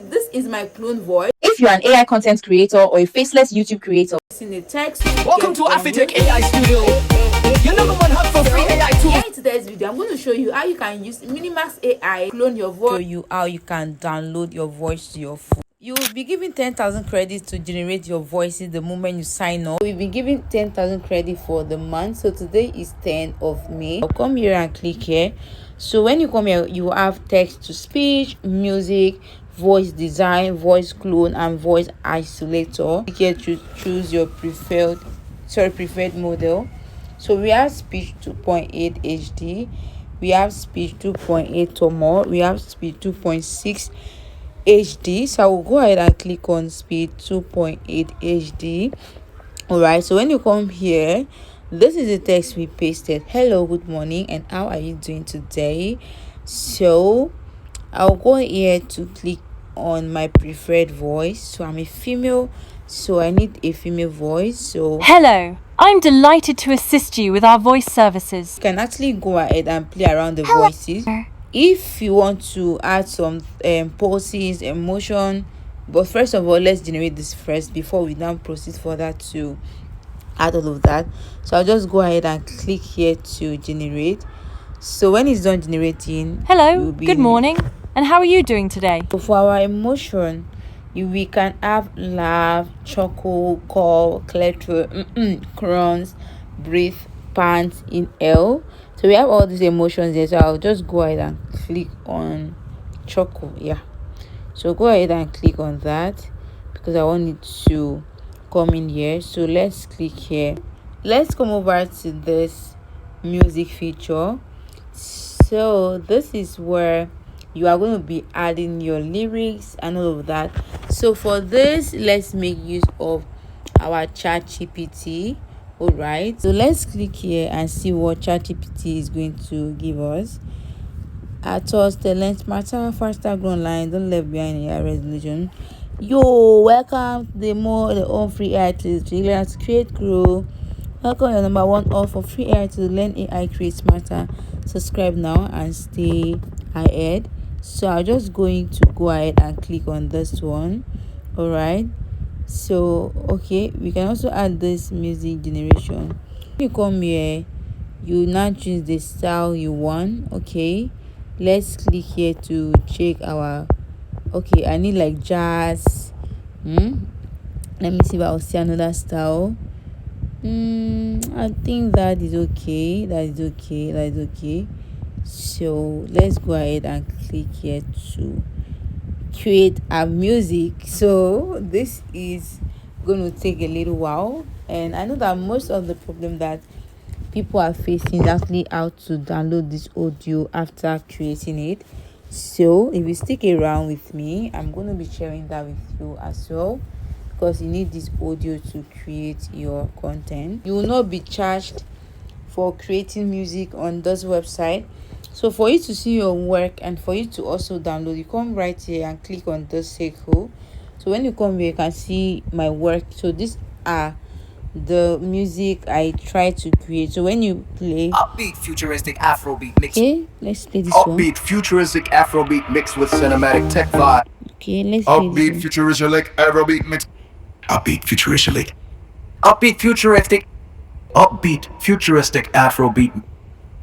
This is my clone voice. If you're an AI content creator or a faceless YouTube creator, in the text, welcome to Afitech AI Studio, your number one hub for free AI tools. Here in today's video, I'm going to show you how you can use Minimax AI clone your voice. Show you how you can download your voice to your phone. You will be given 10,000 credits to generate your voices the moment you sign up. We've been given 10,000 credits for the month. So today is 10th of May. I'll come here and click here. So when you come here, you have text to speech, music, voice design, voice clone, and voice isolator. You get to choose your preferred model. So we have speech 2.8 HD, we have speech 2.8 or more, we have speech 2.6 HD. So I will go ahead and click on speed 2.8 HD. All right, so when you come here, this is the text we pasted. Hello, good morning, and how are you doing today? So I'll go here to click on my preferred voice. So I'm a female, so I need a female voice. So hello, I'm delighted to assist you with our voice services. you can actually go ahead and play around the voices if you want to add some pulses, emotion. But first of all, let's generate this first before we now proceed further to add all of that. So I'll just go ahead and click here to generate. So when it's done generating, hello, good morning, and how are you doing today? So for our emotion, we can have laugh, chuckle, call, clutter, crowns, breathe, pants, inhale. So we have all these emotions there. So I'll just go ahead and click on chuckle. Yeah, so go ahead and click on that because I want it to come in here. So let's click here. Let's come over to this music feature. So this is where you are going to be adding your lyrics and all of that. So for this, let's make use of our ChatGPT. All right, so let's click here and see what ChatGPT is going to give us. At us, the length matter, faster grow online, don't leave behind AI resolution. Yo, welcome to the all free AI tools to create, grow. Welcome your number one all for free AI to learn AI, create smarter. Subscribe now and stay ahead. So I'm just going to go ahead and click on this one. All right, so okay, we can also add this music generation. When you come here, you now choose the style you want. Okay, let's click here to check our okay. I need like jazz. Let me see if I'll see another style. I think that is okay. So let's go ahead and click here to create our music. So this is going to take a little while, and I know that most of the problem that people are facing is actually how to download this audio after creating it. So if you stick around with me, I'm going to be sharing that with you as well, because you need this audio to create your content. You will not be charged for creating music on this website. So for you to see your work and for you to also download, you come right here and click on this circle. So when you come here, you can see my work. So these are the music I try to create. So when you play upbeat futuristic Afrobeat mix. Okay, let's play this one. Upbeat futuristic Afrobeat mixed with cinematic tech vibe. Okay, let's play this Upbeat one. futuristic Afrobeat mix. Upbeat futuristic. Upbeat futuristic. Upbeat futuristic Afrobeat.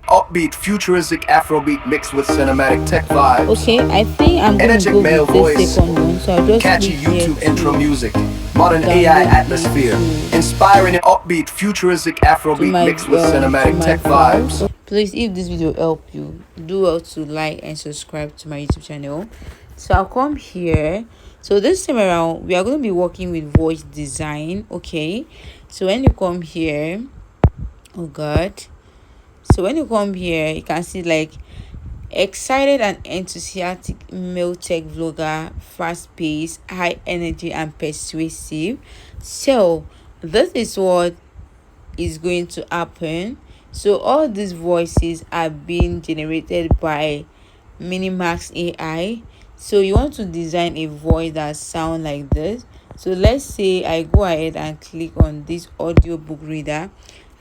Upbeat futuristic Afrobeat mixed with cinematic tech vibes. Okay, I think I'm going to go male with this voice. second one. So I'll just Catchy click here YouTube to intro music. Modern AI atmosphere. Inspiring and upbeat futuristic Afrobeat mixed with cinematic tech vibes. Please, if this video helped you, do well to like and subscribe to my YouTube channel. So I'll come here. So this time around, we are going to be working with voice design. Okay, so when you come here, oh god, so when you come here, you can see like excited and enthusiastic male tech vlogger, fast-paced, high energy and persuasive. So this is what is going to happen. So all these voices are being generated by Minimax AI. So you want to design a voice that sound like this. So let's say I go ahead and click on this audio book reader.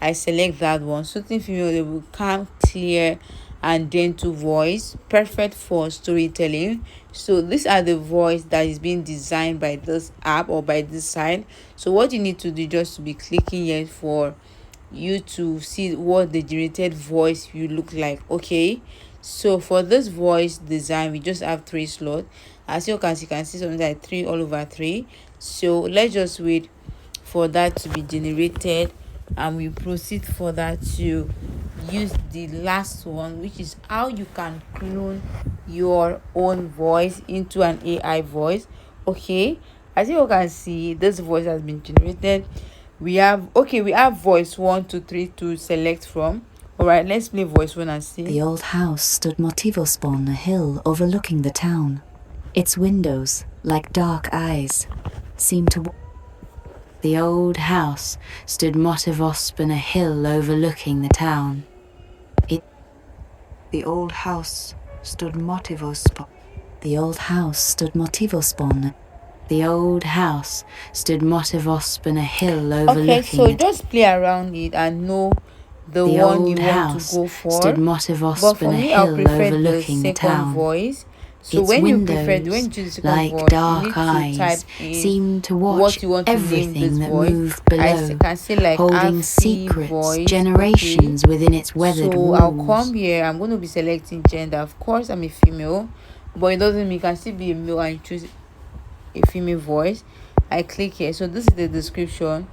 I select that one. Soothing female, they will calm, clear and gentle voice, perfect for storytelling. So these are the voice that is being designed by this app or by this site. So what you need to do just to be clicking here for you to see what the generated voice will look like. Okay, so for this voice design we just have 3 slots. As you can see something like 3 all over 3. So let's just wait for that to be generated, and we proceed for that to use the last one, which is how you can clone your own voice into an AI voice. Okay, as you can see, this voice has been generated. We have voice 1 2 3 to select from. All right, let's play voice 1 and see. The old house stood motivos on a hill overlooking the town. Its windows, like dark eyes, seemed to. The old house stood motivos on a hill overlooking the town. The old house stood motivos. The old house stood motivos on. The old house stood motivos on a hill overlooking. Okay, so just play around it and know the one you want to go for. Stood motivos But for on a me, I'll hill prefer the overlooking the second town. voice. So Its when you windows, choose the second like voice, you dark need to eyes, type in seemed to watch what you want to name everything this that voice. moved I below, can say like holding Afi secrets, voice. generations Okay, within its weathered so I'll walls. come here. I'm going to be selecting gender. Of course, I'm a female, but it doesn't mean you can still be a male and choose a female voice. I click here. So this is the description,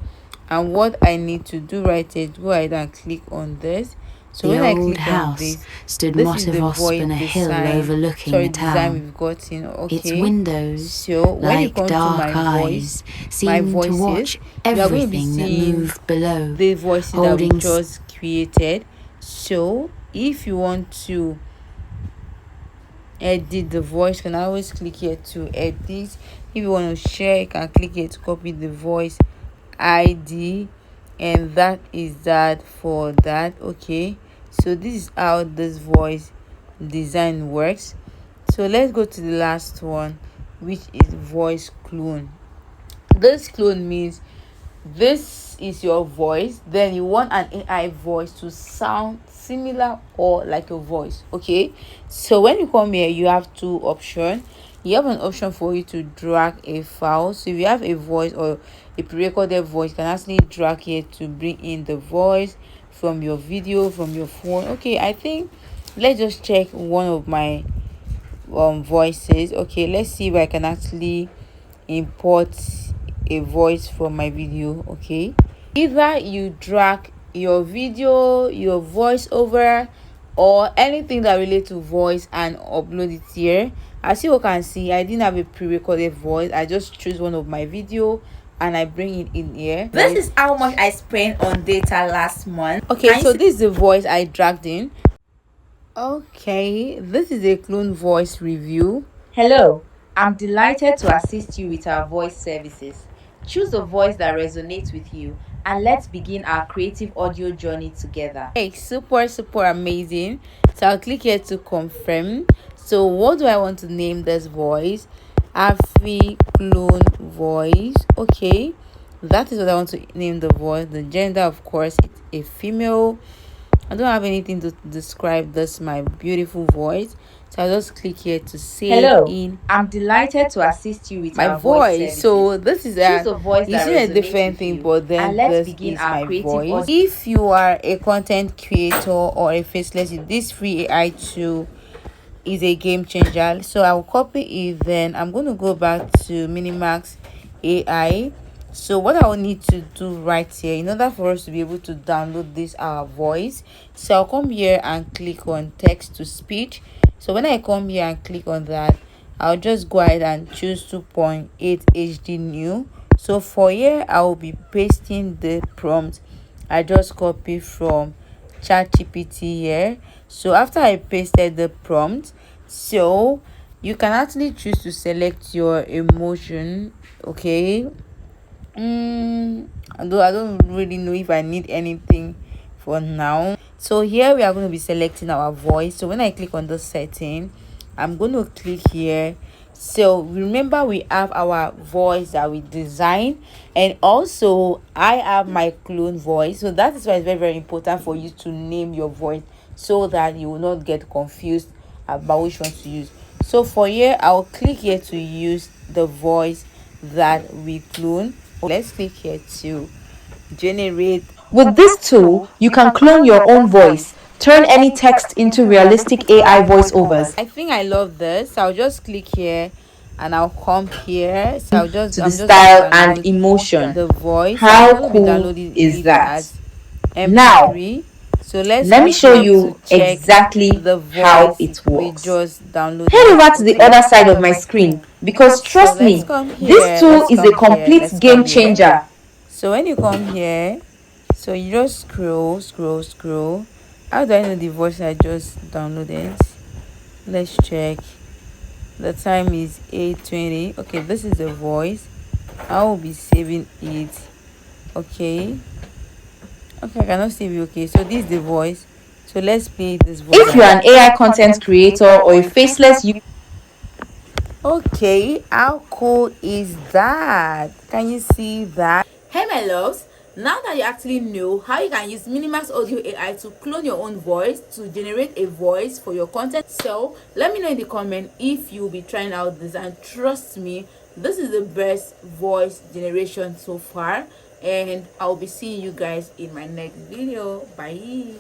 and what I need to do right here, go ahead and click on this. So The when I old click on house this, stood this is the motivos voice on a hill design. overlooking Sorry, the design town. we've gotten. Okay. Its windows, So when you like come to dark my eyes, voice, my seemed to voices, watch you are going to be everything that seeing moved below, the voices that we holding just created. So if you want to edit the voice, you can always click here to edit. If you want to share, you can click here to copy the voice ID, and that is that for that. Okay, so this is how this voice design works. So let's go to the last one, which is voice clone. This clone means this is your voice, then you want an AI voice to sound similar or like a voice. Okay, so when you come here, you have 2 options. You have an option for you to drag a file. So if you have a voice or a pre-recorded voice, you can actually drag here to bring in the voice from your video, from your phone. Okay, I think let's just check one of my voices. Okay, let's see if I can actually import a voice from my video. Okay, either you drag your video, your voiceover, or anything that relates to voice and upload it here. As you can see, I didn't have a pre-recorded voice. I just choose one of my video and I bring it in here. This is how much I spent on data last month. Okay, so this is the voice I dragged in. Okay, this is a clone voice review. Hello, I'm delighted to assist you with our voice services. Choose a voice that resonates with you and let's begin our creative audio journey together. Hey, super amazing. So I'll click here to confirm. So what do I want to name this voice? Afi clone voice. Okay, that is what I want to name the voice. The gender, of course, it's a female. I don't have anything to describe this my beautiful voice, so I'll just click here to save. Hello, in I'm delighted to assist you with my our voice voice. So this is Choose a voice you that see a resonates different with thing, you, but then and let's this begin is our my creative voice. audio. If you are a content creator or a faceless, this free AI tool is a game changer. So I'll copy it, then I'm going to go back to Minimax AI. So what I will need to do right here, in order for us to be able to download this our voice, so I'll come here and click on text to speech. So when I come here and click on that, I'll just go ahead and choose 2.8 HD new. So for here, I will be pasting the prompt I just copied from ChatGPT here. So after I pasted the prompt, so you can actually choose to select your emotion. Okay, although I don't really know if I need anything for now. So here we are going to be selecting our voice. So when I click on the setting, I'm going to click here. So remember, we have our voice that we design, and also I have my clone voice. So that is why it's very important for you to name your voice. so that you will not get confused about which one to use. So for here, I'll click here to use the voice that we clone. Let's click here to generate. With this tool, you can clone your own voice, turn any text into realistic AI voiceovers. I think I love this. I'll just click here and I'll come here. So To the I'm just going to style and download emotion. the voice. I How might not be cool downloading is it that? as Now, MP3. So let's let me click show here to you check exactly the how voice it we works. just Head downloaded. over to the Okay. other side of my screen because So trust let's me, come this here. tool Let's is a come here. complete Let's game come here. changer. So when you come here, so you just scroll. How do I know the voice I just downloaded? Let's check. The time is 8:20. Okay, this is the voice. I will be saving it. Okay. Okay, I cannot save it. Okay, so this is the voice. So let's play this voice. If you're an AI content creator or a faceless Okay, how cool is that? Can you see that? Hey my loves, now that you actually know how you can use Minimax Audio AI to clone your own voice to generate a voice for your content, so let me know in the comment if you'll be trying out this, and trust me, this is the best voice generation so far, and I'll be seeing you guys in my next video. Bye.